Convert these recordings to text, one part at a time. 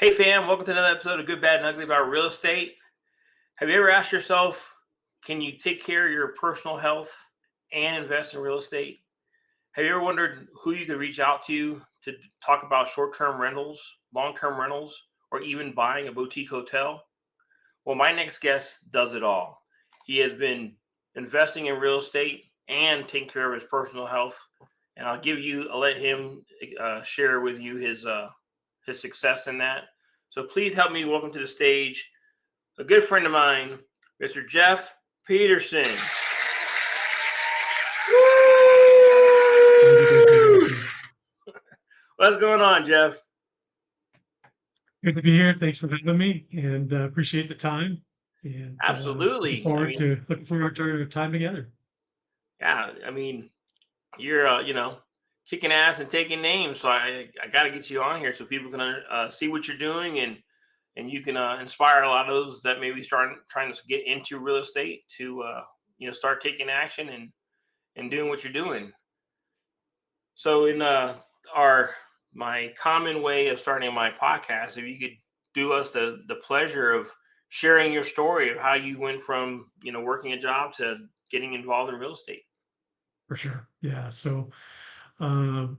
Hey fam, welcome to another episode of Good, Bad, and Ugly about real estate. Have you ever asked yourself, can you take care of your personal health and invest in real estate? Have you ever wondered who you could reach out to talk about short-term rentals, long-term rentals, or even buying a boutique hotel? Well, my next guest does it all. He has been investing in real estate and taking care of his personal health, and I'll let him share with you his success in that. So please help me welcome to the stage a good friend of mine, Mr. Jeff Peterson. What's going on, Jeff? Good to be here. Thanks for having me, and appreciate the time. And looking Absolutely. forward to our time together. Yeah. You're kicking ass and taking names, so I got to get you on here so people can see what you're doing and you can inspire a lot of those that maybe trying to get into real estate to start taking action and doing what you're doing. So in our my common way of starting my podcast, if you could do us the pleasure of sharing your story of how you went from working a job to getting involved in real estate. For sure. Yeah. So um,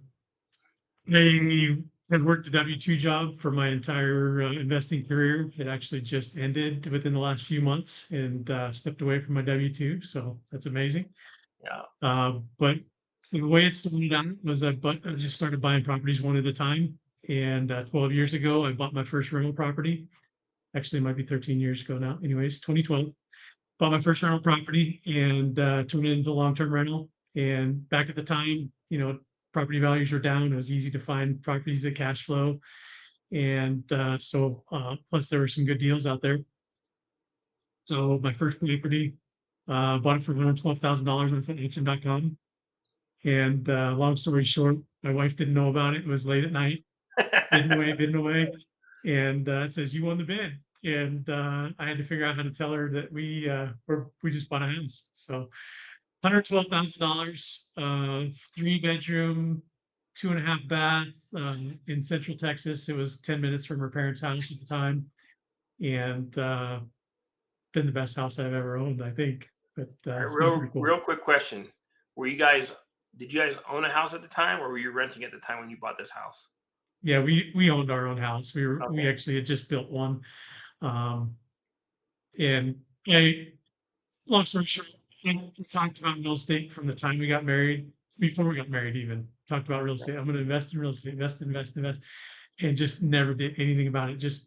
I had worked a W-2 job for my entire investing career. It actually just ended within the last few months, and stepped away from my W-2. So that's amazing. Yeah. But the way it started out was I just started buying properties one at a time. And 12 years ago, I bought my first rental property. Actually, it might be 13 years ago now. Anyways, 2012, bought my first rental property and turned it into long-term rental. And back at the time, property values were down. It was easy to find properties that cash flow. And plus there were some good deals out there. So my first property, bought it for $112,000 on Fitnation.com. And long story short, my wife didn't know about it. It was late at night, bidding away. And it says, you won the bid. And I had to figure out how to tell her that we just bought a house. So $112,000, 3 bedroom, 2.5 bath, in Central Texas. It was 10 minutes from her parents' house at the time. And been the best house I've ever owned, I think. But All right, it's been pretty cool. real quick question: Were you guys did you guys own a house at the time, or were you renting at the time when you bought this house? Yeah, we owned our own house. We Okay. actually had just built one. Um, and I Long story short, we talked about real estate from the time we got married, before we got married even. Talked about real estate. I'm gonna invest in real estate, invest, and just never did anything about it. Just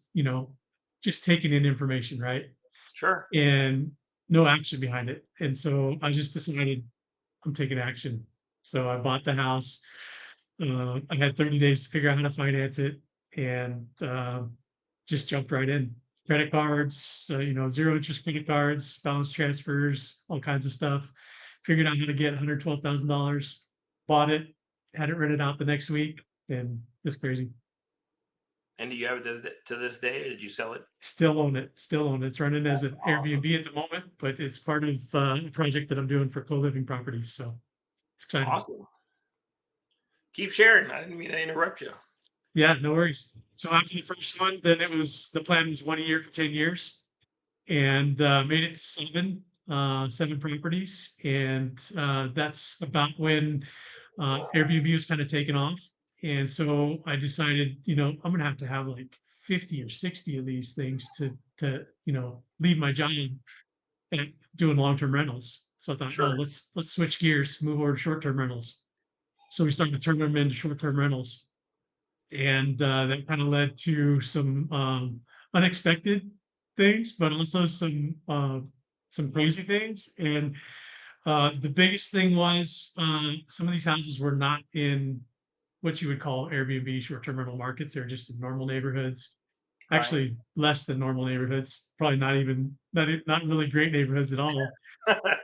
taking in information, right? Sure. And no action behind it. And so I just decided I'm taking action. So I bought the house. I had 30 days to figure out how to finance it, and just jumped right in. Credit cards, zero interest credit cards, balance transfers, all kinds of stuff. Figured out how to get $112,000. Bought it, had it rented out the next week, and it's crazy. And do you have it to this day, or did you sell it? Still own it. Still own it. It's running as That's an awesome. Airbnb at the moment, but it's part of a project that I'm doing for co-living properties. So it's exciting. Awesome. Keep sharing. I didn't mean to interrupt you. Yeah, no worries. So after the first one, then the plan was 1 year for 10 years, and made it to seven properties. And that's about when Airbnb was kind of taken off. And so I decided, I'm gonna have to have like 50 or 60 of these things to leave my job and doing long-term rentals. So I thought, oh, Sure. let's switch gears, move over to short-term rentals. So we started to turn them into short-term rentals, and that kind of led to some unexpected things, but also some crazy things. And the biggest thing was some of these houses were not in what you would call Airbnb short-term rental markets. They're just in normal neighborhoods, Right. actually less than normal neighborhoods, probably not really great neighborhoods at all.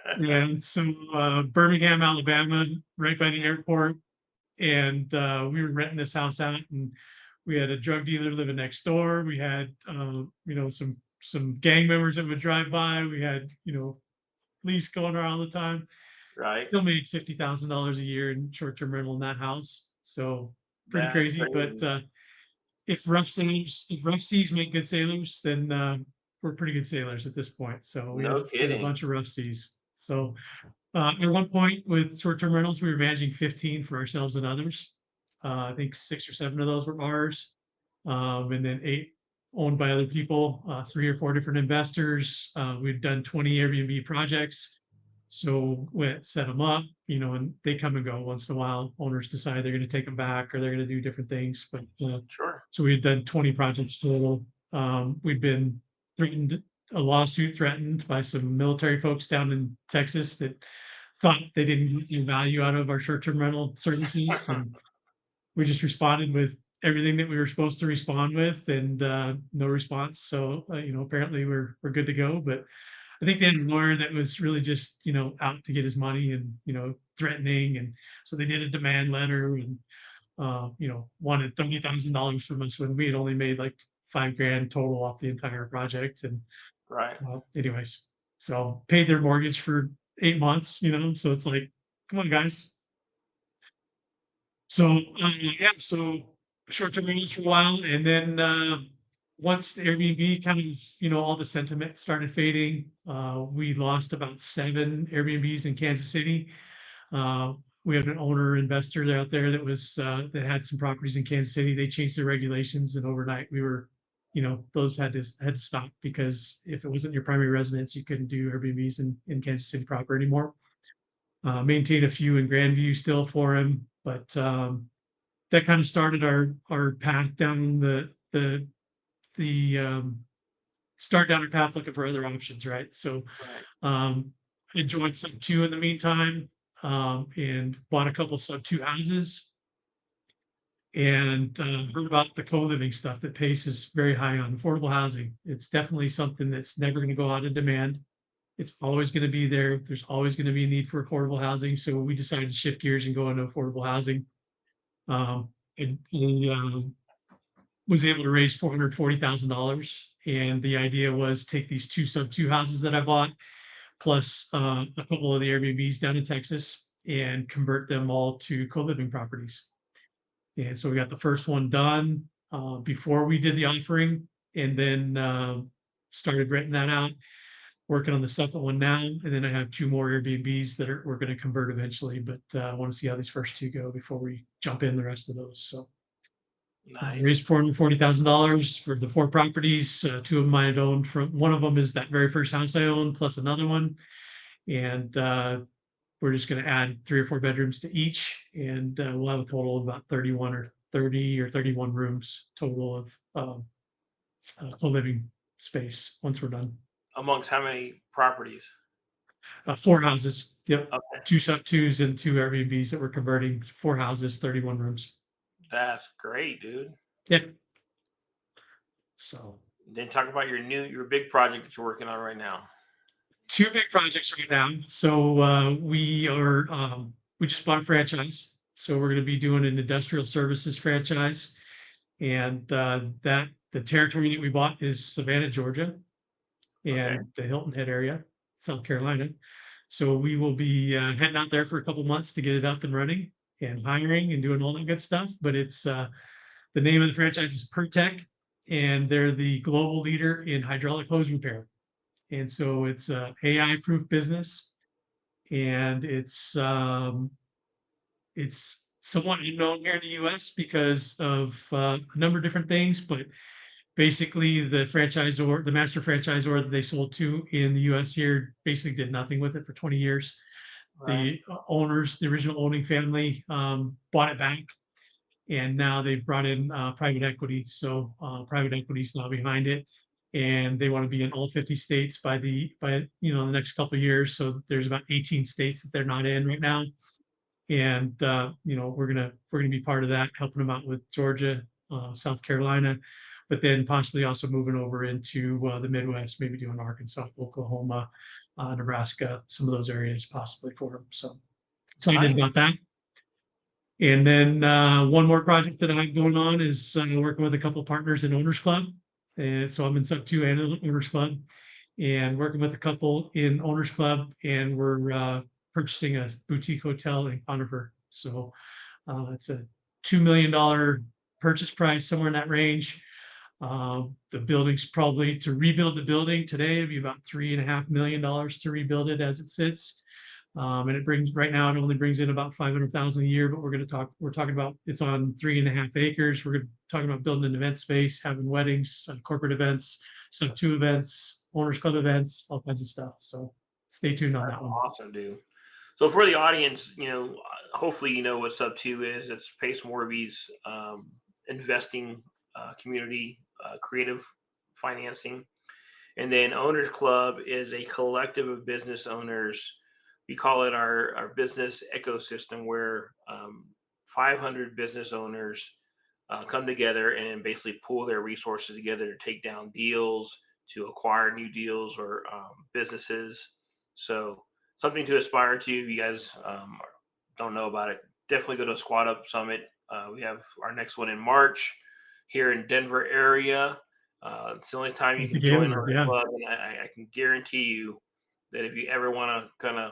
And so Birmingham, Alabama, right by the airport, and we were renting this house out, and we had a drug dealer living next door. We had some gang members that would drive by. We had police going around all the time. Right. Still made $50,000 a year in short-term rental in that house. So pretty That's crazy, but crazy. if rough seas make good sailors, then we're pretty good sailors at this point. So we No had a kidding. bunch of rough seas. So at one point with short-term rentals, we were managing 15 for ourselves and others. I think 6 or 7 of those were ours, and then 8 owned by other people. 3 or 4 different investors. We've done 20 Airbnb projects. So we set them up, and they come and go once in a while. Owners decide they're going to take them back or they're going to do different things. But Sure. so we've done 20 projects total. We've been threatened, a lawsuit threatened by some military folks down in Texas that thought they didn't get any value out of our short-term rental services, and we just responded with everything that we were supposed to respond with, and no response. So apparently we're good to go. But I think they had a lawyer that was really just out to get his money and threatening, and so they did a demand letter and wanted $30,000 from us when we had only made like $5,000 total off the entire project. And Right. anyways, so paid their mortgage for 8 months, so it's like, come on, guys. So yeah, so short-term rentals for a while, and then once the Airbnb kind of, all the sentiment started fading, we lost about 7 Airbnbs in Kansas City. Uh, we have an owner investor out there that was that had some properties in Kansas City. They changed their regulations, and overnight we were, those had to stop, because if it wasn't your primary residence, you couldn't do Airbnbs in Kansas City proper anymore. Maintain a few in Grandview still for him, but that kind of started our path down the start down our path looking for other options, right? So Right. enjoyed sub two in the meantime, and bought a couple sub two houses, and heard about the co-living stuff that pace is very high on affordable housing. It's definitely something that's never going to go out of demand. It's always going to be there. There's always going to be a need for affordable housing. So we decided to shift gears and go into affordable housing. And we was able to raise $440,000. And the idea was take these 2 sub 2 houses that I bought, plus a couple of the Airbnbs down in Texas, and convert them all to co-living properties. And so we got the first one done before we did the offering, and then started renting that out. Working on the second one now, and then I have 2 more Airbnbs that we're going to convert eventually. But I want to see how these first 2 go before we jump in the rest of those. So Nice. raised $440,000 for the 4 properties. 2 of them I had owned. From one of them is that very first house I owned, plus another one, and we're just going to add 3 or 4 bedrooms to each, and we'll have a total of about 31 or 30 or 31 rooms total of co-living space once we're done. Amongst how many properties? 4 houses. Yep. Okay. 2 sub 2s and 2 Airbnbs that we're converting. 4 houses, 31 rooms. That's great, dude. Yep. So Then talk about your big project that you're working on right now. 2 big projects right now. So we just bought a franchise. So we're going to be doing an industrial services franchise, and that the territory that we bought is Savannah, Georgia, Okay. and the Hilton Head area, South Carolina. So we will be heading out there for a couple months to get it up and running and hiring and doing all that good stuff. But it's the name of the franchise is Pertec, and they're the global leader in hydraulic hose repair. And so it's a AI-proof business, and it's somewhat unknown here in the U.S. because of a number of different things, but basically the franchisor, the master franchisor that they sold to in the US here, basically did nothing with it for 20 years. Right. The owners, the original owning family, bought it back, and now they've brought in private equity. So private equity is now behind it, and they want to be in all 50 states by the next couple of years. So there's about 18 states that they're not in right now, and we're gonna be part of that, helping them out with Georgia, South Carolina, but then possibly also moving over into the Midwest, maybe doing Arkansas, Oklahoma, Nebraska, some of those areas possibly for them. So excited Nice. about that. And then one more project that I have going on is working with a couple of partners in Owners Club. And so I'm in sub 2 and Owners Club, and working with a couple in Owners Club, and we're purchasing a boutique hotel in Conifer. So it's a $2 million purchase price somewhere in that range. The building's probably to rebuild the building today, it'd be about $3.5 million to rebuild it as it sits. And it brings right now it only brings in about 500,000 a year, but we're talking about it's on 3.5 acres. We're talking about building an event space, having weddings, corporate events, sub two events, owners club events, all kinds of stuff. So stay tuned on That's that one. awesome, dude. So for the audience, hopefully you know what Sub Two is. It's Pace Morby's investing community, creative financing. And then Owners Club is a collective of business owners. We call it our business ecosystem, where 500 business owners come together and basically pool their resources together to take down deals, to acquire new deals or businesses. So something to aspire to. If you guys don't know about it, definitely go to Squad Up Summit. We have our next one in March here in Denver area. It's the only time you can join our Yeah. club, and I can guarantee you that if you ever want to kind of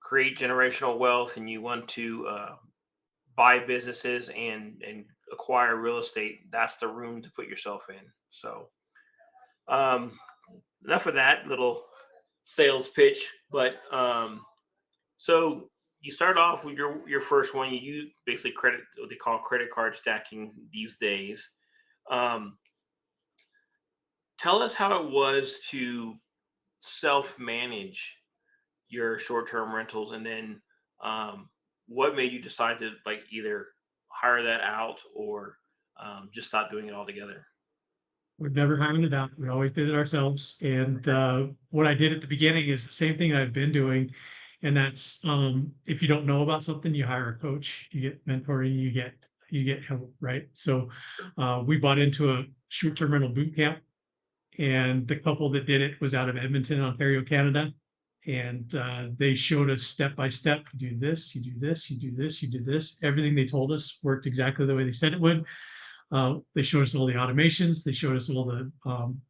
create generational wealth and you want to buy businesses and acquire real estate, that's the room to put yourself in. So um, enough of that little sales pitch. But so you start off with your first one. You use basically credit, what they call credit card stacking these days. Um, Tell us how it was to self manage your short term rentals, and then what made you decide to like either hire that out or just stop doing it altogether? We've never hired it out. We always did it ourselves. And what I did at the beginning is the same thing I've been doing. And that's if you don't know about something, you hire a coach, you get mentoring, you get help, right? So we bought into a short-term rental boot camp, and the couple that did it was out of Edmonton, Ontario, Canada. And they showed us step by step, you do this, you do this, you do this, you do this. Everything they told us worked exactly the way they said it would. They showed us all the automations. They showed us all the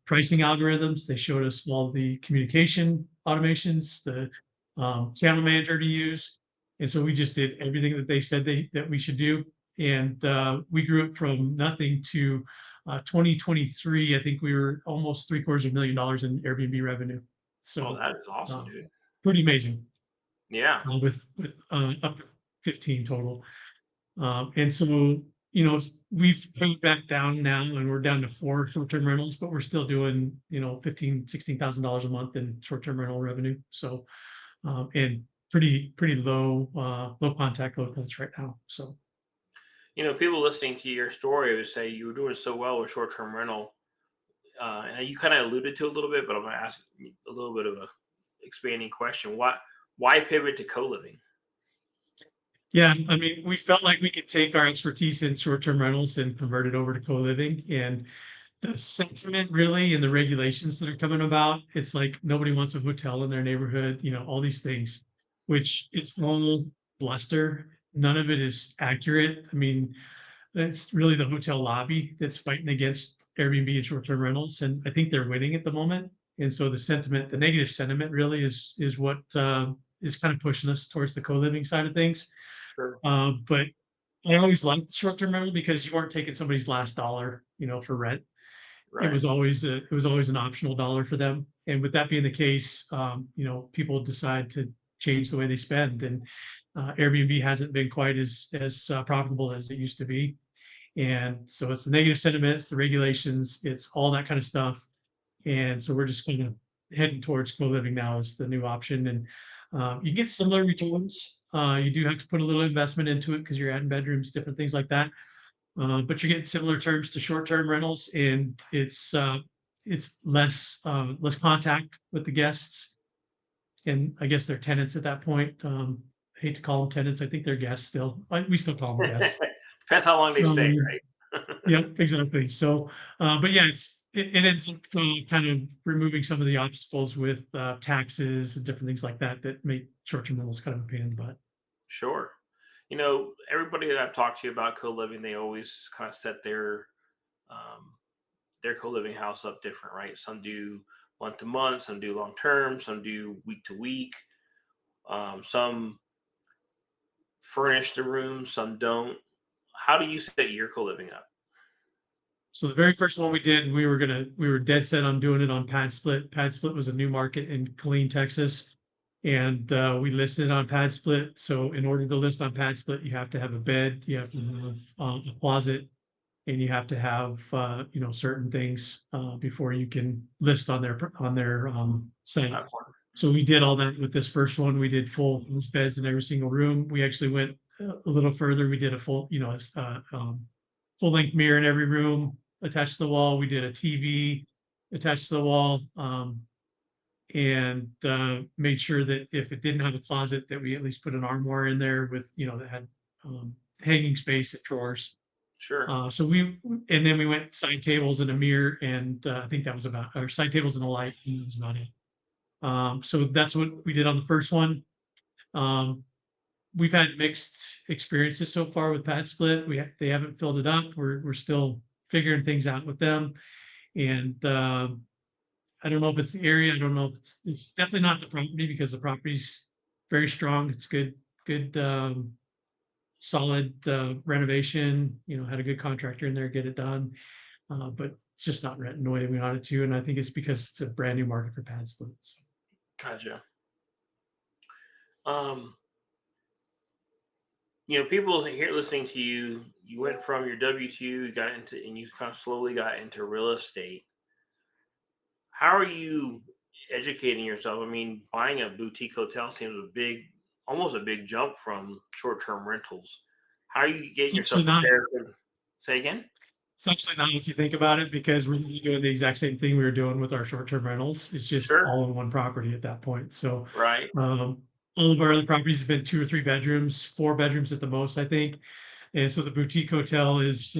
pricing algorithms. They showed us all the communication automations, the channel manager to use. And so we just did everything that they said that we should do. And we grew it from nothing to 2023. I think we were almost $750,000 in Airbnb revenue. Oh, So that is awesome, uh, dude. pretty amazing. Yeah. With up to 15 total. And so, we've paid back down now and we're down to 4 short-term rentals, but we're still doing, $16,000 a month in short-term rental revenue. So, and pretty low contact, low touch right now. So People listening to your story would say you were doing so well with short term rental. And you kind of alluded to a little bit, but I'm going to ask a little bit of a expanding question. Why pivot to co living? yeah, I mean, we felt like we could take our expertise in short-term rentals and convert it over to co-living. And the sentiment really and the regulations that are coming about, it's like nobody wants a hotel in their neighborhood, all these things, which it's all bluster. None of it is accurate. I mean, it's really the hotel lobby that's fighting against Airbnb and short-term rentals, and I think they're winning at the moment. And so the negative sentiment, really is what is kind of pushing us towards the co-living side of things. Sure. But I always liked short-term rental because you weren't taking somebody's last dollar, for rent. Right. It was always an optional dollar for them. And with that being the case, people decide to change the way they spend, and Airbnb hasn't been quite as profitable as it used to be. And so it's the negative sentiments, the regulations, it's all that kind of stuff. And so we're just kind of heading towards co-living now as the new option. And you get similar returns. You do have to put a little investment into it because you're adding bedrooms, different things like that. But you're getting similar terms to short-term rentals, and it's less contact with the guests, and I guess they're tenants at that point. I hate to call them tenants. I think they're guests still. We still call them guests. Depends how long they stay, Um, right? yeah, exactly. So, but yeah, it ends up kind of removing some of the obstacles with taxes and different things like that that make short-term rentals kind of a pain in the butt. Sure. Everybody that I've talked to about co-living, they always kind of set um, their co-living house up different, right? Some do month to month, some do long term, some do week to week. Some furnish the room, some don't. how do you set your co-living up? So the very first one we did, we were dead set on doing it on Pad Split. Pad Split was a new market in Killeen, Texas, and we listed on Pad Split. So in order to list on Pad Split, you have to have a bed, you have to have a closet, and you have to have certain things before you can list on their site. Platform? So we did all that with this first one. We did full beds in every single room. We actually went a little further. We did a full length mirror in every room attached to the wall. We did a TV attached to the wall, and made sure that if it didn't have a closet, that we at least put an armoire in there with that had hanging space at drawers. Sure. And then we went side tables and a mirror, and I think that was about, or side tables and a light, and that was about it. So that's what we did on the first one. We've had mixed experiences so far with Pad Split. They haven't filled it up. We're still figuring things out with them, and I don't know if it's the area. I don't know if it's definitely not the property, because the property's very strong. It's good, solid renovation. Had a good contractor in there get it done, but it's just not renting the way we wanted to. And I think it's because it's a brand new market for Pad Splits. Gotcha. Um, people here listening to you, you went from your W-2, you got into, and you kind of slowly got into real estate. How are you educating yourself? I mean, buying a boutique hotel seems almost a big jump from short-term rentals. How are you getting It's yourself actually not. prepared? Say again? It's actually not, if you think about it, because we're doing the exact same thing we were doing with our short-term rentals. It's just Sure. all in one property at that point. So Right. all of our other properties have been 2 or 3 bedrooms, 4 bedrooms at the most, I think. And so the boutique hotel is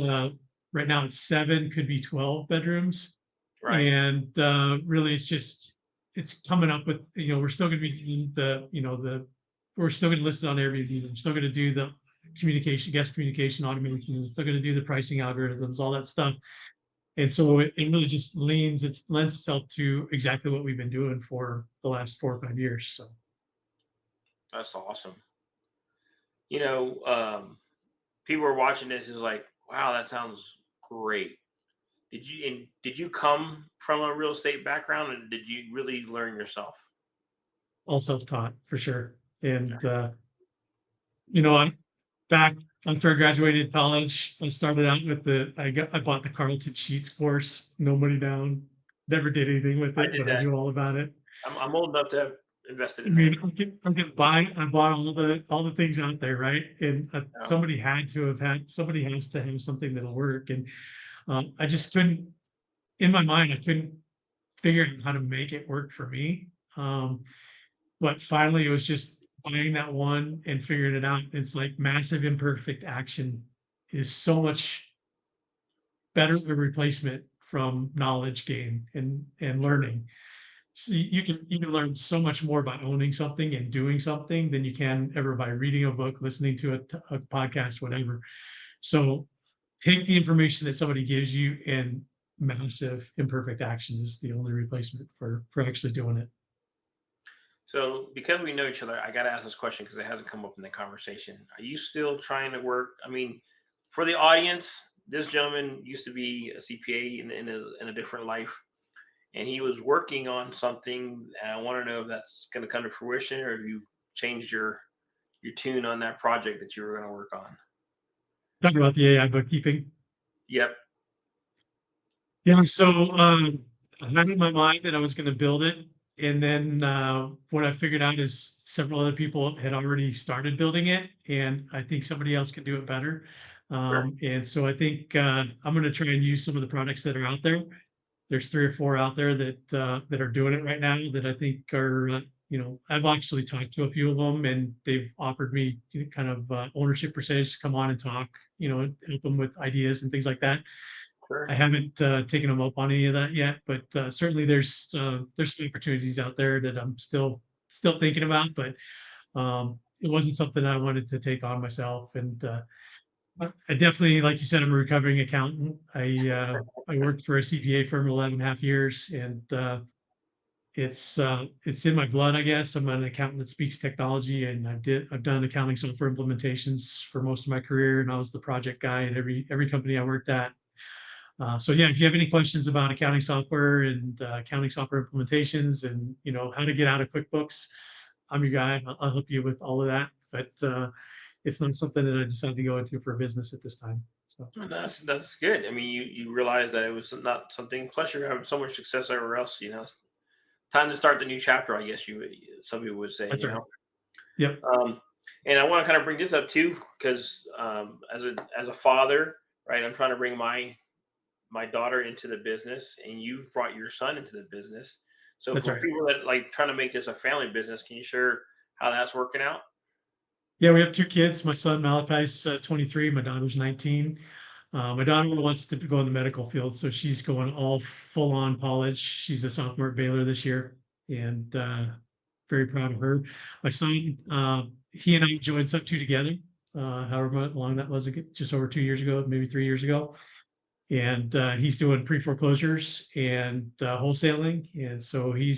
right now it's 7, could be 12 bedrooms. Right. And really it's coming up with, we're still going to be doing we're still going to list it on Airbnb. We're still going to do the guest communication automation. We're still going to do the pricing algorithms, all that stuff. And so it really just lends itself to exactly what we've been doing for the last 4 or 5 years. So That's awesome. People are watching this is like, wow, that sounds great. Did you come from a real estate background, and did you really learn yourself? all self-taught for sure. And Okay. I back after I graduated college, I started out with I bought the Carleton Sheets course, no money down, never did anything with I it, did but I that. knew all about it. I'm old enough to have invested I in that. mean, I bought all the things out there, right? And Yeah. somebody has to have something that'll work. And I just couldn't, in my mind, I couldn't figure out how to make it work for me. But finally, it was just buying that one and figuring it out. It's like massive imperfect action is so much better a replacement from knowledge gain and Sure. learning. So you can learn so much more by owning something and doing something than you can ever by reading a book, listening to a podcast, whatever. So take the information that somebody gives you, and massive imperfect action is the only replacement for actually doing it. So, because we know each other, I got to ask this question because it hasn't come up in the conversation. Are you still trying to work? I mean, for the audience, this gentleman used to be a CPA in a different life, and he was working on something. And I want to know if that's going to come to fruition, or if you've changed your tune on that project that you were going to work on. Talking about the AI bookkeeping. Yep. Yeah, so I had in my mind that I was going to build it, and then what I figured out is several other people had already started building it, and I think somebody else can do it better. Sure. And so I think I'm going to try and use some of the products that are out there. There's 3 or 4 out there that are doing it right now that I think are I've actually talked to a few of them, and they've offered me kind of ownership percentage to come on and talk, help them with ideas and things like that. I Sure. haven't taken them up on any of that yet, but certainly there's some opportunities out there that I'm still thinking about, but it wasn't something I wanted to take on myself. And I definitely, like you said, I'm a recovering accountant. I worked for a CPA firm 11 and a half years, and it's in my blood, I guess. I'm an accountant that speaks technology, and I've done accounting software implementations for most of my career, and I was the project guy at every company I worked at. So yeah, if you have any questions about accounting software and accounting software implementations, and how to get out of QuickBooks, I'm your guy. I'll help you with all of that. But it's not something that I decided to go into for a business at this time. So And that's good. I mean, you realize that it was not something. Plus, you're having so much success everywhere else. Time to start the new chapter. I guess some people would say. that's all right. Yep, Um, and I want to kind of bring this up too, because as a father, right, I'm trying to bring my daughter into the business, and you've brought your son into the business. So that's for right. people that like trying to make this a family business, can you share how that's working out? Yeah, we have two kids. My son Malachi's 23. My daughter's 19. My daughter wants to go in the medical field, so she's going all full on college. She's a sophomore at Baylor this year, and very proud of her. My son, he and I joined Sub 2 together, however long that was, just over 2 years ago, maybe 3 years ago. And he's doing pre-foreclosures and wholesaling. And so he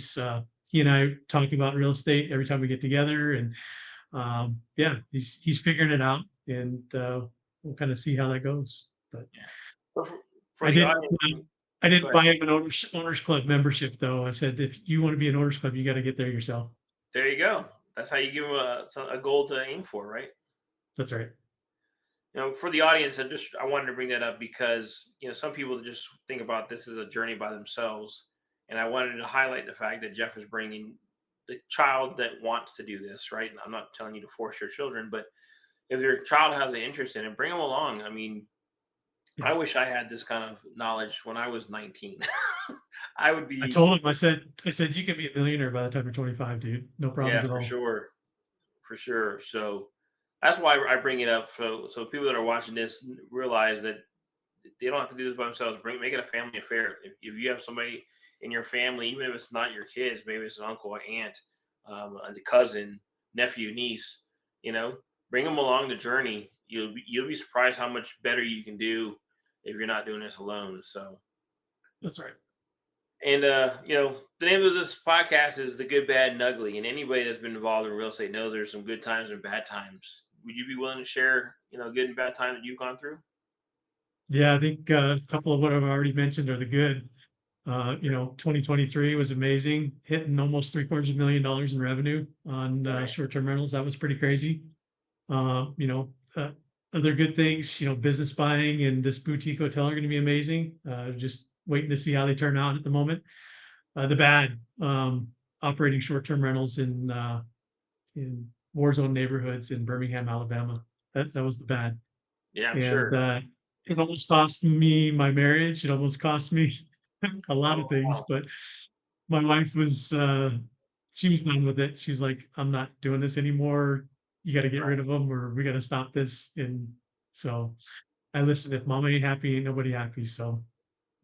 and I talk about real estate every time we get together. And yeah, he's figuring it out, and we'll kind of see how that goes. But Yeah. So for I the didn't audience, I go didn't ahead. buy him an owners club membership though. I said if you want to be an owners club, you got to get there yourself. There you go. That's how you give them a goal to aim for, right? That's right. For the audience, I wanted to bring that up because some people just think about this as a journey by themselves, and I wanted to highlight the fact that Jeff is bringing the child that wants to do this, right? And I'm not telling you to force your children, but if your child has an interest in it, bring them along. I mean, Yeah. I wish I had this kind of knowledge when I was 19. I would I be, told him. I said you can be a millionaire by the time you're 25, dude. No yeah, problems at for all. sure, for sure. So that's why I bring it up. So people that are watching this realize that they don't have to do this by themselves. Make it a family affair. If you have somebody in your family, even if it's not your kids, maybe it's an uncle, or aunt, a cousin, nephew, niece, you know, bring them along the journey. You'll be surprised how much better you can do if you're not doing this alone. So, That's right. and the name of this podcast is The Good, Bad, and Ugly. And anybody that's been involved in real estate knows there's some good times and bad times. Would you be willing to share, good and bad times that you've gone through? Yeah, I think a couple of what I've already mentioned are the good. 2023 was amazing, hitting almost $750,000 in revenue on Right. short-term rentals. That was pretty crazy. Uh, you know, uh, Other good things, business buying and this boutique hotel are going to be amazing. Just waiting to see how they turn out at the moment. The bad, operating short-term rentals in war zone neighborhoods in Birmingham, Alabama. That was the bad. Yeah, I'm And sure. it almost cost me my marriage. It almost cost me a lot Oh, of things, wow. but my wife was she was done with it. She was like, "I'm not doing this anymore. You got to get rid of them, or we got to stop this." And so I listened. If mama ain't happy, ain't nobody happy. So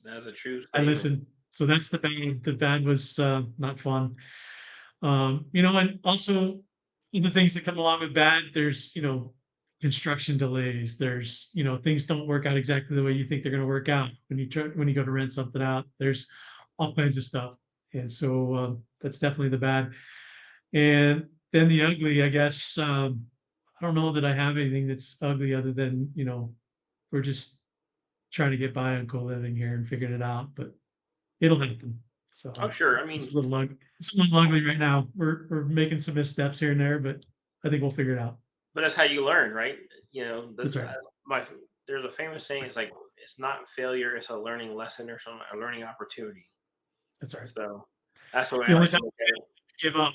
That's a true I statement. listened. So that's the bad. The bad was not fun. And also the things that come along with bad, there's, construction delays. There's, things don't work out exactly the way you think they're going to work out when you go to rent something out. There's all kinds of stuff. And so that's definitely the bad. And then the ugly, I guess, I don't know that I have anything that's ugly other than, we're just trying to get by on co-living here and figuring it out, but it'll happen. Oh, So sure. I it's mean, a little ugly. It's a little ugly right now. We're making some missteps here and there, but I think we'll figure it out. but that's how you learn, right? That's right. My there's a famous saying. It's like it's not failure; it's a learning lesson or something, a learning opportunity. That's right. So that's the way The I only like to time look at it. you give up,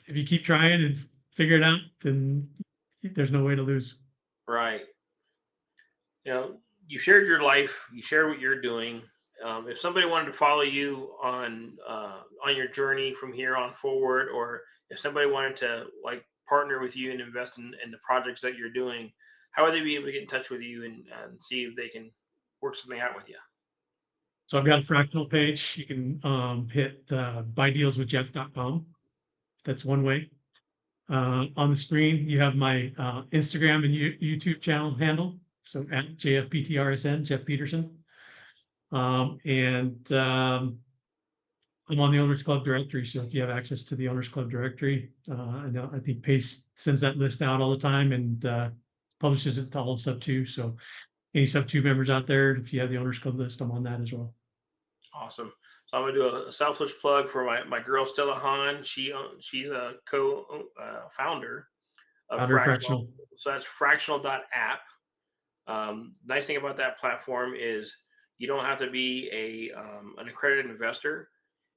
if you keep trying and figure it out, then there's no way to lose. Right. You know, you shared your life. You shared what you're doing. If somebody wanted to follow you on your journey from here on forward, or if somebody wanted to like partner with you and invest in the projects that you're doing, how would they be able to get in touch with you and see if they can work something out with you? So I've got a fractional page. You can hit buydealswithjeff.com. That's one way. On the screen, you have my Instagram and YouTube channel handle. So at JFPTRSN, Jeff Peterson. And I'm on the Owners Club directory, so if you have access to the Owners Club directory, I think Pace sends that list out all the time and publishes it to all Sub 2. So any Sub 2 members out there, if you have the Owners Club list, I'm on that as well. Awesome. So I'm gonna do a selfless plug for my girl Stella Hahn. She's a co-founder of Founder of Fractional. Fractional. So that's fractional.app. Nice thing about that platform is you don't have to be an accredited investor,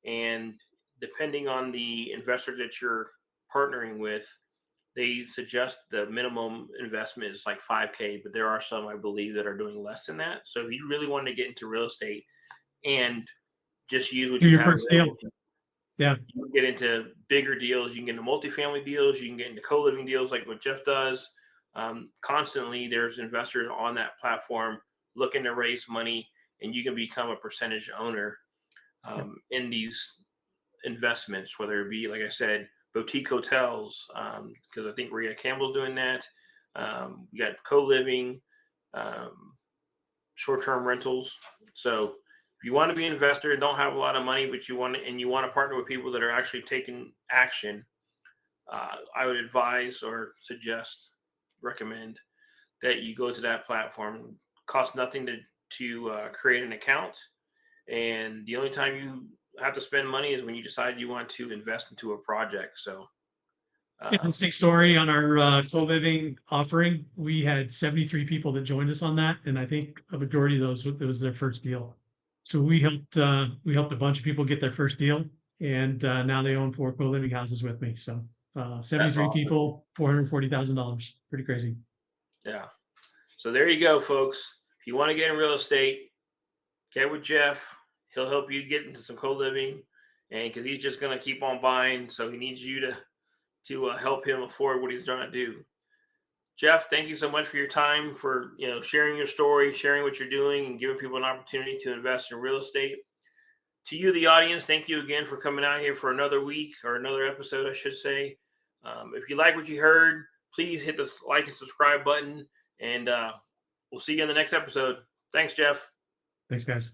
and depending on the investor that you're partnering with, they suggest the minimum investment is like 5K, but there are some I believe that are doing less than that. So if you really want to get into real estate and just use what Do you your have first deal. available, Yeah. you can get into bigger deals. You can get into multifamily deals. You can get into co-living deals like what Jeff does. Constantly, there's investors on that platform looking to raise money, and you can become a percentage owner in these investments, whether it be, like I said, boutique hotels, because I think Rhea Campbell's doing that. You got co-living, um, short-term rentals. So if you want to be an investor and don't have a lot of money, but you want to partner with people that are actually taking action, I would advise or suggest, recommend that you go to that platform. It costs nothing to create an account, and the only time you have to spend money is when you decide you want to invest into a project. So, Interesting story on our co-living offering. We had 73 people that joined us on that, and I think a majority of those it was their first deal. So we helped a bunch of people get their first deal, and now they own 4 co-living houses with me. So that's 73 awesome. people, $440,000. Pretty crazy. Yeah. So there you go, folks. If you want to get in real estate, get with Jeff. He'll help you get into some co-living, and because he's just going to keep on buying, so he needs you to help him afford what he's trying to do. Jeff, thank you so much for your time, for sharing your story, sharing what you're doing, and giving people an opportunity to invest in real estate. To you, the audience, thank you again for coming out here for another week, or another episode, I should say. If you like what you heard, please hit the like and subscribe button, and we'll see you in the next episode. Thanks, Jeff. Thanks, guys.